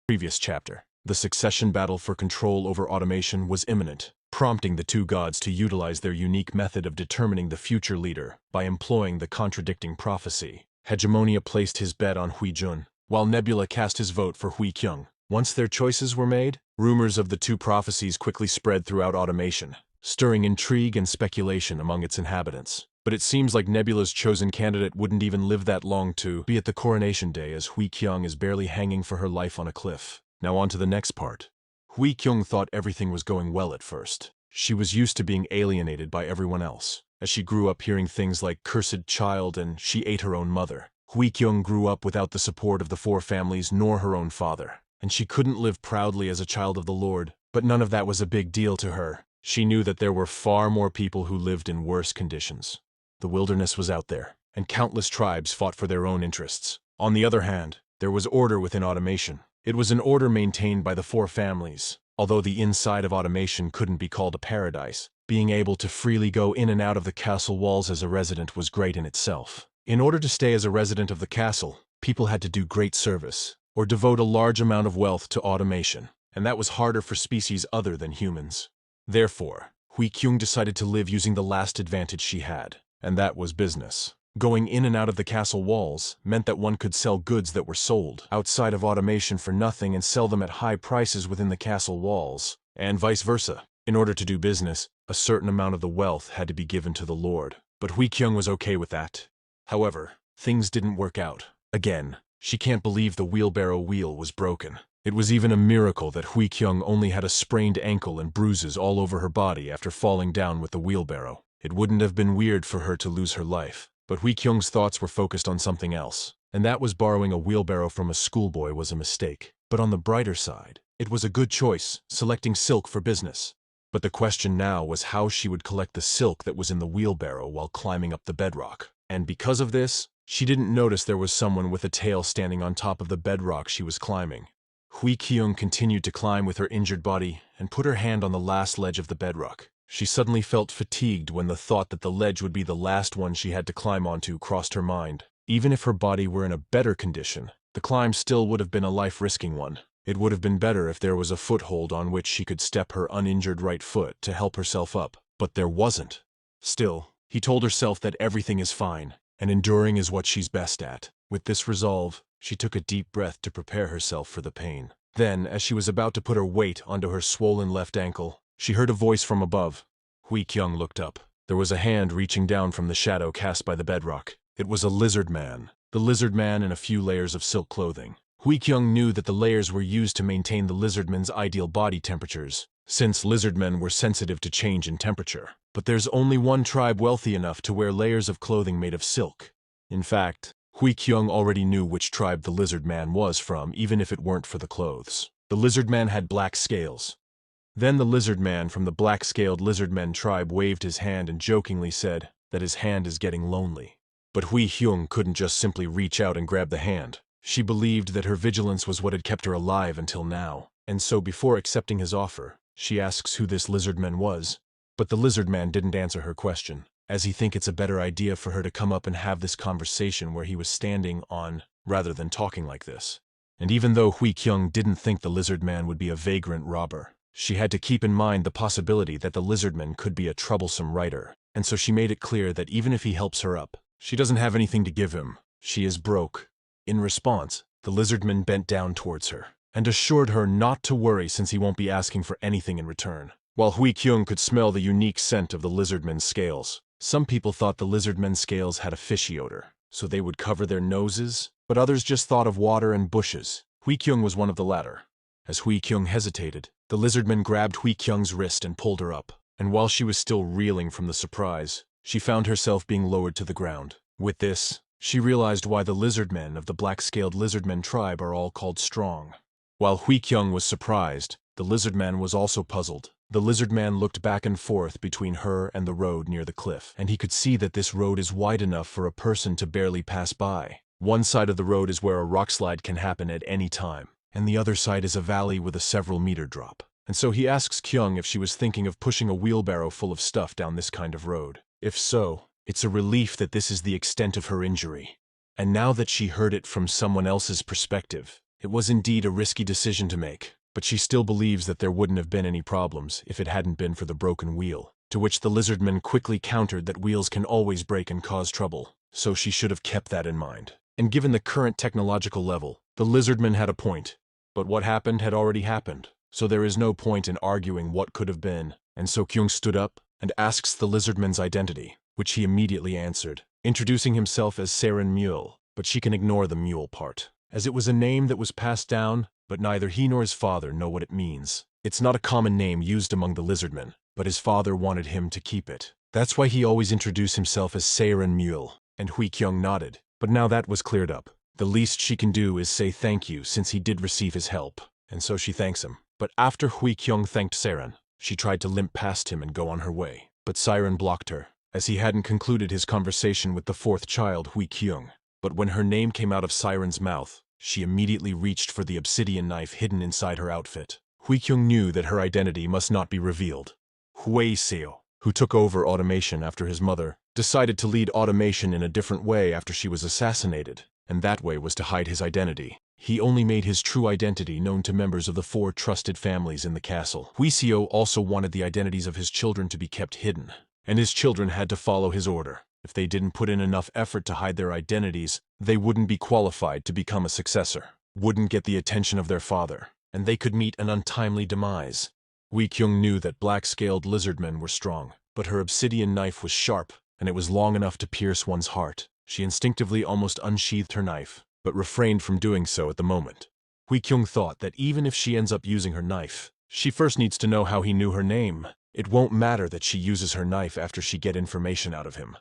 Previous chapter. The succession battle for control over automation was imminent, prompting the two gods to utilize their unique method of determining the future leader by employing the contradicting prophecy. Hegemonia placed his bet on Hui Jun, while Nebula cast his vote for Hui Kyung. Once their choices were made, rumors of the two prophecies quickly spread throughout automation, stirring intrigue and speculation among its inhabitants. But it seems like Nebula's chosen candidate wouldn't even live that long to be at the coronation day, as Hui Kyung is barely hanging for her life on a cliff. Now on to the next part. Hui Kyung thought everything was going well at first. She was used to being alienated by everyone else, as she grew up hearing things like cursed child and she ate her own mother. Hui Kyung grew up without the support of the four families nor her own father, and she couldn't live proudly as a child of the Lord. But none of that was a big deal to her. She knew that there were far more people who lived in worse conditions. The wilderness was out there, and countless tribes fought for their own interests. On the other hand, there was order within automation. It was an order maintained by the four families. Although the inside of automation couldn't be called a paradise, being able to freely go in and out of the castle walls as a resident was great in itself. In order to stay as a resident of the castle, people had to do great service, or devote a large amount of wealth to automation, and that was harder for species other than humans. Therefore, Hui Kyung decided to live using the last advantage she had, and that was business. Going in and out of the castle walls meant that one could sell goods that were sold outside of automation for nothing and sell them at high prices within the castle walls, and vice versa. In order to do business, a certain amount of the wealth had to be given to the Lord. But Hui Kyung was okay with that. However, things didn't work out. Again, she can't believe the wheelbarrow wheel was broken. It was even a miracle that Hui Kyung only had a sprained ankle and bruises all over her body after falling down with the wheelbarrow. It wouldn't have been weird for her to lose her life. But Hui Kyung's thoughts were focused on something else, and that was borrowing a wheelbarrow from a schoolboy was a mistake. But on the brighter side, it was a good choice, selecting silk for business. But the question now was how she would collect the silk that was in the wheelbarrow while climbing up the bedrock. And because of this, she didn't notice there was someone with a tail standing on top of the bedrock she was climbing. Hui Kyung continued to climb with her injured body and put her hand on the last ledge of the bedrock. She suddenly felt fatigued when the thought that the ledge would be the last one she had to climb onto crossed her mind. Even if her body were in a better condition, the climb still would have been a life-risking one. It would have been better if there was a foothold on which she could step her uninjured right foot to help herself up, but there wasn't. Still, he told herself that everything is fine, and enduring is what she's best at. With this resolve, she took a deep breath to prepare herself for the pain. Then, as she was about to put her weight onto her swollen left ankle, she heard a voice from above. Hui Kyung looked up. There was a hand reaching down from the shadow cast by the bedrock. It was a lizard man. The lizard man in a few layers of silk clothing. Hui Kyung knew that the layers were used to maintain the lizardmen's ideal body temperatures, since lizardmen were sensitive to change in temperature. But there's only one tribe wealthy enough to wear layers of clothing made of silk. In fact, Hui Kyung already knew which tribe the lizard man was from, even if it weren't for the clothes. The lizard man had black scales. Then the lizard man from the black-scaled lizardmen tribe waved his hand and jokingly said that his hand is getting lonely. But Hui Kyung couldn't just simply reach out and grab the hand. She believed that her vigilance was what had kept her alive until now, and so before accepting his offer, she asks who this lizardman was. But the lizardman didn't answer her question, as he thinks it's a better idea for her to come up and have this conversation where he was standing on, rather than talking like this. And even though Hui Kyung didn't think the lizardman would be a vagrant robber, she had to keep in mind the possibility that the lizardman could be a troublesome writer, and so she made it clear that even if he helps her up, she doesn't have anything to give him. She is broke. In response, the lizardman bent down towards her, and assured her not to worry since he won't be asking for anything in return. While Hui Kyung could smell the unique scent of the lizardman's scales, some people thought the lizardman's scales had a fishy odor, so they would cover their noses, but others just thought of water and bushes. Hui Kyung was one of the latter. As Hui Kyung hesitated, the lizardman grabbed Hui Kyung's wrist and pulled her up, and while she was still reeling from the surprise, she found herself being lowered to the ground. With this, she realized why the lizardmen of the black-scaled lizardmen tribe are all called strong. While Hui Kyung was surprised, the lizardman was also puzzled. The lizardman looked back and forth between her and the road near the cliff, and he could see that this road is wide enough for a person to barely pass by. One side of the road is where a rockslide can happen at any time, and the other side is a valley with a several-meter drop. And so he asks Kyung if she was thinking of pushing a wheelbarrow full of stuff down this kind of road. If so, it's a relief that this is the extent of her injury. And now that she heard it from someone else's perspective, It was indeed a risky decision to make, but she still believes that there wouldn't have been any problems if it hadn't been for the broken wheel. To which the lizardman quickly countered that wheels can always break and cause trouble, so she should have kept that in mind. And given the current technological level, the lizardman had a point. But what happened had already happened, so there is no point in arguing what could have been. And so Kyung stood up and asks the lizardman's identity, which he immediately answered, introducing himself as Saren Mule, but she can ignore the mule part, as it was a name that was passed down, but neither he nor his father know what it means. It's not a common name used among the lizardmen, but his father wanted him to keep it. That's why he always introduced himself as Saren Mule, and Hui Kyung nodded. But now that was cleared up. The least she can do is say thank you since he did receive his help, and so she thanks him. But after Hui Kyung thanked Saren, she tried to limp past him and go on her way. But Siren blocked her, as he hadn't concluded his conversation with the fourth child, Hui Kyung. But when her name came out of Siren's mouth, she immediately reached for the obsidian knife hidden inside her outfit. Hui Kyung knew that her identity must not be revealed. Hui Seo, who took over automation after his mother, decided to lead automation in a different way after she was assassinated, and that way was to hide his identity. He only made his true identity known to members of the 4 trusted families in the castle. Hui Seo also wanted the identities of his children to be kept hidden, and his children had to follow his order. If they didn't put in enough effort to hide their identities, they wouldn't be qualified to become a successor, wouldn't get the attention of their father, and they could meet an untimely demise. Hui Kyung knew that black-scaled lizardmen were strong, but her obsidian knife was sharp, and it was long enough to pierce one's heart. She instinctively almost unsheathed her knife, but refrained from doing so at the moment. Hui Kyung thought that even if she ends up using her knife, she first needs to know how he knew her name. It won't matter that she uses her knife after she get information out of him.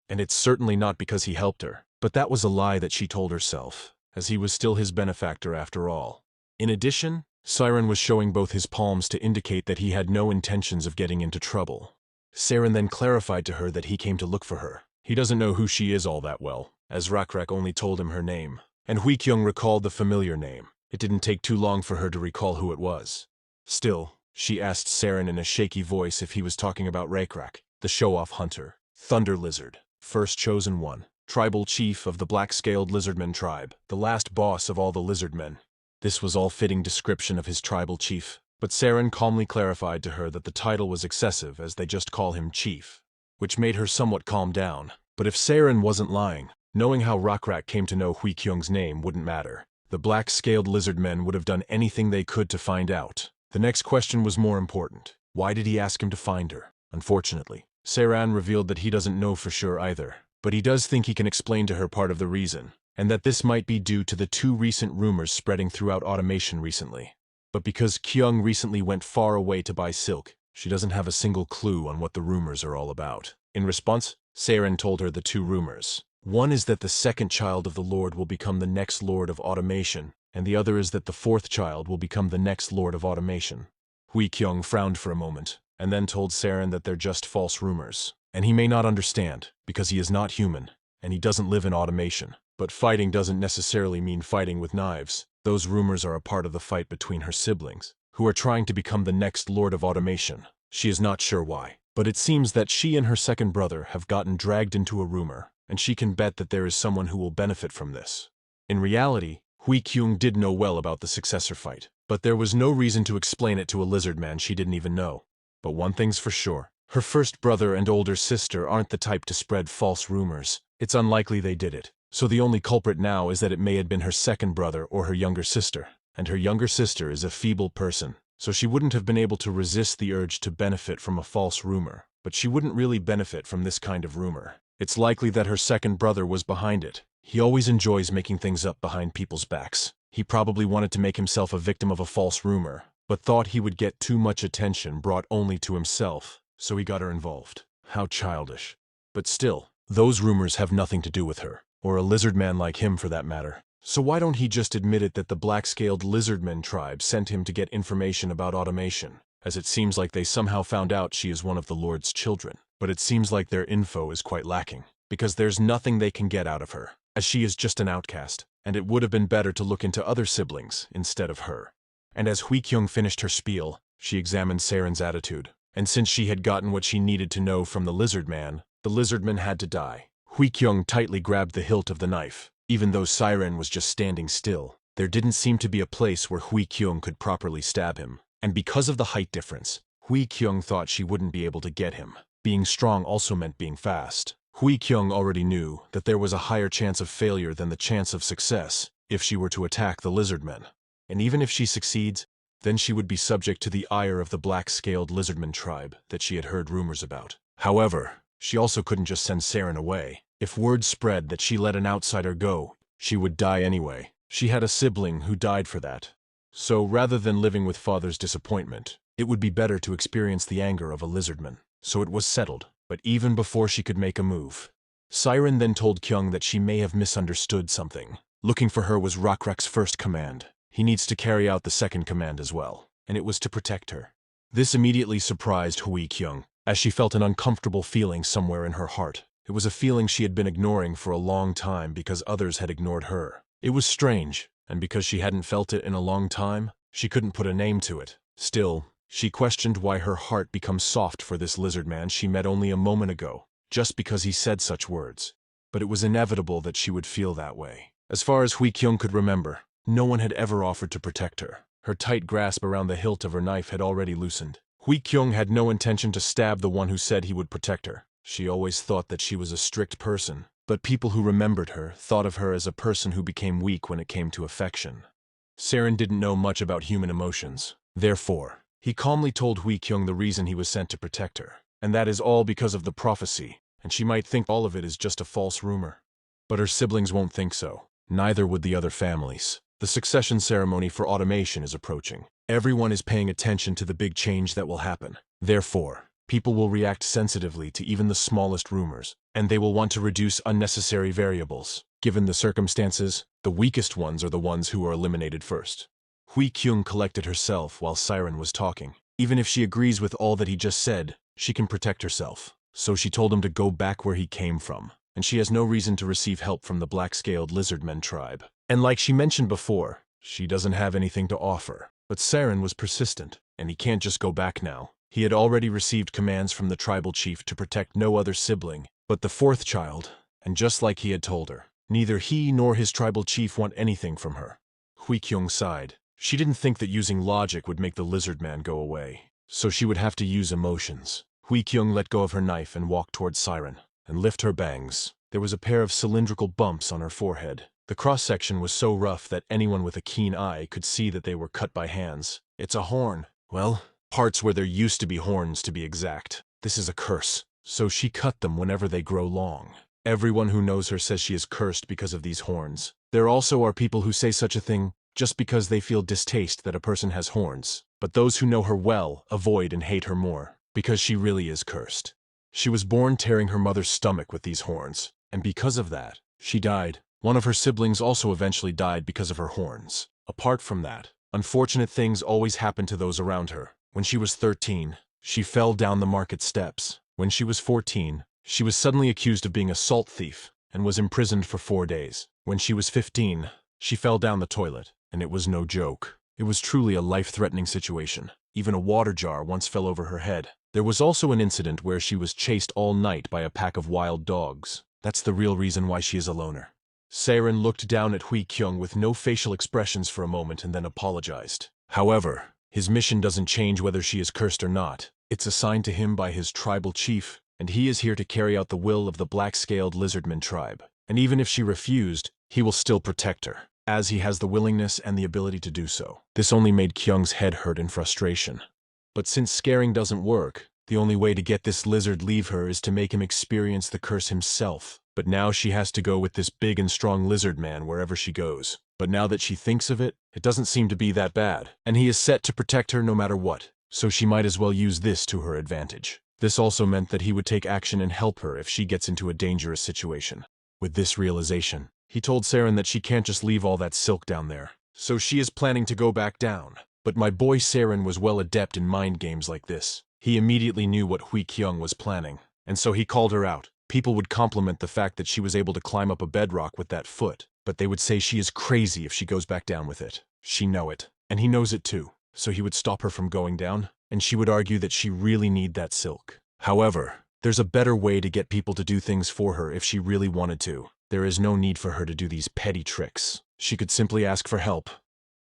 And it's certainly not because he helped her, but that was a lie that she told herself, as he was still his benefactor after all. In addition, Siren was showing both his palms to indicate that he had no intentions of getting into trouble. Saren then clarified to her that he came to look for her. He doesn't know who she is all that well, as RECAPS only told him her name, and Hui Kyung recalled the familiar name. It didn't take too long for her to recall who it was. Still, she asked Saren in a shaky voice if he was talking about RECAPS, the show-off hunter, Thunder Lizard, first chosen one, tribal chief of the black-scaled lizardmen tribe, the last boss of all the lizardmen. This was all fitting description of his tribal chief, but Saren calmly clarified to her that the title was excessive as they just call him chief, which made her somewhat calm down. But if Saren wasn't lying, knowing how RECAPS came to know Hui Kyung's name wouldn't matter. The black-scaled lizardmen would have done anything they could to find out. The next question was more important. Why did he ask him to find her? Unfortunately, Saren revealed that he doesn't know for sure either, but he does think he can explain to her part of the reason, and that this might be due to the 2 recent rumors spreading throughout automation recently. But because Kyung recently went far away to buy silk, she doesn't have a single clue on what the rumors are all about. In response, Saren told her the 2 rumors. One is that the 2nd child of the Lord will become the next Lord of Automation, and the other is that the 4th child will become the next Lord of Automation. Hui Kyung frowned for a moment, and then told Saren that they're just false rumors, and he may not understand, because he is not human, and he doesn't live in automation. But fighting doesn't necessarily mean fighting with knives. Those rumors are a part of the fight between her siblings, who are trying to become the next Lord of Automation. She is not sure why, but it seems that she and her 2nd brother have gotten dragged into a rumor, and she can bet that there is someone who will benefit from this. In reality, Hui Kyung did know well about the successor fight, but there was no reason to explain it to a lizard man she didn't even know. But one thing's for sure, her 1st brother and older sister aren't the type to spread false rumors. It's unlikely they did it. So the only culprit now is that it may have been her 2nd brother or her younger sister, and her younger sister is a feeble person, so she wouldn't have been able to resist the urge to benefit from a false rumor. But she wouldn't really benefit from this kind of rumor. It's likely that her 2nd brother was behind it. He always enjoys making things up behind people's backs. He probably wanted to make himself a victim of a false rumor, but thought he would get too much attention brought only to himself, so he got her involved. How childish. But still, those rumors have nothing to do with her, or a lizard man like him for that matter. So why don't he just admit it that the black-scaled lizardmen tribe sent him to get information about automation, as it seems like they somehow found out she is one of the Lord's children. But it seems like their info is quite lacking, because there's nothing they can get out of her, as she is just an outcast, and it would have been better to look into other siblings instead of her. And as Hui Kyung finished her spiel, she examined Saren's attitude, and since she had gotten what she needed to know from the lizardman had to die. Hui Kyung tightly grabbed the hilt of the knife, even though Saren was just standing still. There didn't seem to be a place where Hui Kyung could properly stab him. And because of the height difference, Hui Kyung thought she wouldn't be able to get him. Being strong also meant being fast. Hui Kyung already knew that there was a higher chance of failure than the chance of success if she were to attack the lizardmen. And even if she succeeds, then she would be subject to the ire of the black-scaled lizardman tribe that she had heard rumors about. However, she also couldn't just send Saren away. If word spread that she let an outsider go, she would die anyway. She had a sibling who died for that. So rather than living with father's disappointment, it would be better to experience the anger of a lizardman. So it was settled. But even before she could make a move, Siren then told Kyung that she may have misunderstood something. Looking for her was Rakrak's first command. He needs to carry out the second command as well, and it was to protect her. This immediately surprised Hui Kyung, as she felt an uncomfortable feeling somewhere in her heart. It was a feeling she had been ignoring for a long time because others had ignored her. It was strange, and because she hadn't felt it in a long time, she couldn't put a name to it. Still, she questioned why her heart becomes soft for this lizard man she met only a moment ago, just because he said such words. But it was inevitable that she would feel that way. As far as Hui Kyung could remember, no one had ever offered to protect her. Her tight grasp around the hilt of her knife had already loosened. Hui Kyung had no intention to stab the one who said he would protect her. She always thought that she was a strict person, but people who remembered her thought of her as a person who became weak when it came to affection. Saren didn't know much about human emotions. Therefore, he calmly told Hui Kyung the reason he was sent to protect her, and that is all because of the prophecy, and she might think all of it is just a false rumor. But her siblings won't think so. Neither would the other families. The succession ceremony for automation is approaching. Everyone is paying attention to the big change that will happen. Therefore, people will react sensitively to even the smallest rumors, and they will want to reduce unnecessary variables. Given the circumstances, the weakest ones are the ones who are eliminated first. Hui Kyung collected herself while Siren was talking. Even if she agrees with all that he just said, she can protect herself. So she told him to go back where he came from, and she has no reason to receive help from the black-scaled lizardmen tribe. And like she mentioned before, she doesn't have anything to offer. But Siren was persistent, and he can't just go back now. He had already received commands from the tribal chief to protect no other sibling but the fourth child, and just like he had told her, neither he nor his tribal chief want anything from her. Hui Kyung sighed. She didn't think that using logic would make the lizard man go away, so she would have to use emotions. Hui Kyung let go of her knife and walked towards Siren, and lift her bangs. There was a pair of cylindrical bumps on her forehead. The cross-section was so rough that anyone with a keen eye could see that they were cut by hands. It's a horn. Well, parts where there used to be horns, to be exact. This is a curse, so she cut them whenever they grow long. Everyone who knows her says she is cursed because of these horns. There also are people who say such a thing just because they feel distaste that a person has horns. But those who know her well avoid and hate her more, because she really is cursed. She was born tearing her mother's stomach with these horns, and because of that, she died. One of her siblings also eventually died because of her horns. Apart from that, unfortunate things always happen to those around her. When she was 13, she fell down the market steps. When she was 14, she was suddenly accused of being a salt thief and was imprisoned for 4 days. When she was 15, she fell down the toilet, and it was no joke. It was truly a life-threatening situation. Even a water jar once fell over her head. There was also an incident where she was chased all night by a pack of wild dogs. That's the real reason why she is a loner. Saren looked down at Hui Kyung with no facial expressions for a moment and then apologized. However, his mission doesn't change whether she is cursed or not. It's assigned to him by his tribal chief, and he is here to carry out the will of the black-scaled lizardman tribe. And even if she refused, he will still protect her, as he has the willingness and the ability to do so. This only made Kyung's head hurt in frustration. But since scaring doesn't work, the only way to get this lizard leave her is to make him experience the curse himself. But now she has to go with this big and strong lizard man wherever she goes. But now that she thinks of it, it doesn't seem to be that bad. And he is set to protect her no matter what, so she might as well use this to her advantage. This also meant that he would take action and help her if she gets into a dangerous situation. With this realization, he told Saren that she can't just leave all that silk down there. So she is planning to go back down. But my boy Saren was well adept in mind games like this. He immediately knew what Hui Kyung was planning, and so he called her out. People would compliment the fact that she was able to climb up a bedrock with that foot, but they would say she is crazy if she goes back down with it. She know it, and he knows it too, so he would stop her from going down, and she would argue that she really need that silk. However, there's a better way to get people to do things for her if she really wanted to. There is no need for her to do these petty tricks. she could simply ask for help.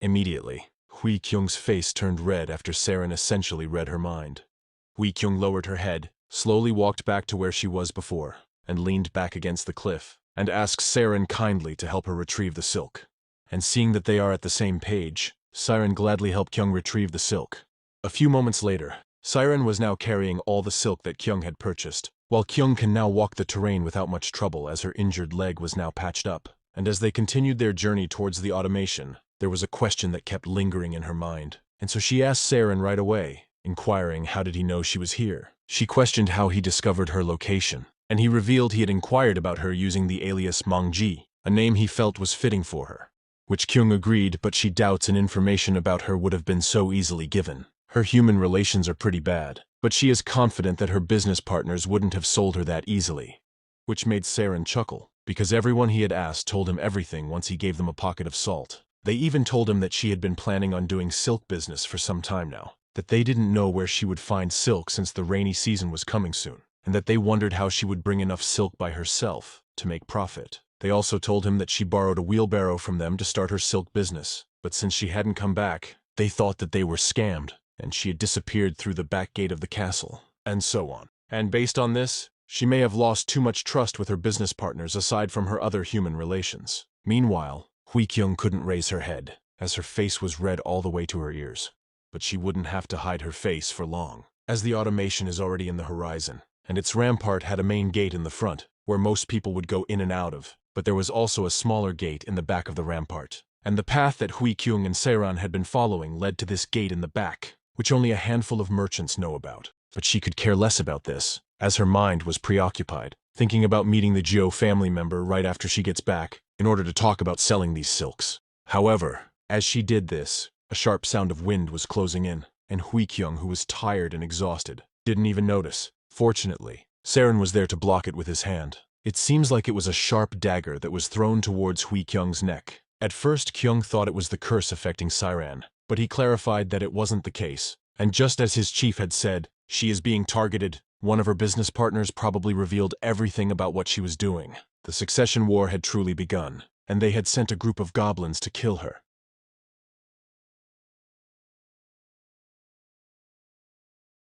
Immediately, Hui Kyung's face turned red after Saren essentially read her mind. Hui Kyung lowered her head, slowly walked back to where she was before, and leaned back against the cliff, and asked Saren kindly to help her retrieve the silk. And seeing that they are at the same page, Saren gladly helped Kyung retrieve the silk. A few moments later, Saren was now carrying all the silk that Kyung had purchased, while Kyung can now walk the terrain without much trouble as her injured leg was now patched up. And as they continued their journey towards the automation, there was a question that kept lingering in her mind, and so she asked Saren right away, inquiring how did he know she was here. She questioned how he discovered her location, and he revealed he had inquired about her using the alias Mangji, a name he felt was fitting for her. Which Kyung agreed, but she doubts an information about her would have been so easily given. Her human relations are pretty bad, but she is confident that her business partners wouldn't have sold her that easily. Which made Saren chuckle, because everyone he had asked told him everything once he gave them a pocket of salt. They even told him that she had been planning on doing silk business for some time now, that they didn't know where she would find silk since the rainy season was coming soon, and that they wondered how she would bring enough silk by herself to make profit. They also told him that she borrowed a wheelbarrow from them to start her silk business, but since she hadn't come back, they thought that they were scammed, and she had disappeared through the back gate of the castle, and so on. And based on this, she may have lost too much trust with her business partners aside from her other human relations. Meanwhile, Hui Kyung couldn't raise her head, as her face was red all the way to her ears. But she wouldn't have to hide her face for long, as the automation is already in the horizon, and its rampart had a main gate in the front, where most people would go in and out of, but there was also a smaller gate in the back of the rampart. And the path that Hui Kyung and Saren had been following led to this gate in the back, which only a handful of merchants know about. But she could care less about this, as her mind was preoccupied, thinking about meeting the Geo family member right after she gets back, in order to talk about selling these silks. However, as she did this, a sharp sound of wind was closing in, and Hui Kyung, who was tired and exhausted, didn't even notice. Fortunately, Saren was there to block it with his hand. It seems like it was a sharp dagger that was thrown towards Hui Kyung's neck. At first, Kyung thought it was the curse affecting Saren, but he clarified that it wasn't the case. And just as his chief had said, she is being targeted. One of her business partners probably revealed everything about what she was doing. The succession war had truly begun, and they had sent a group of goblins to kill her.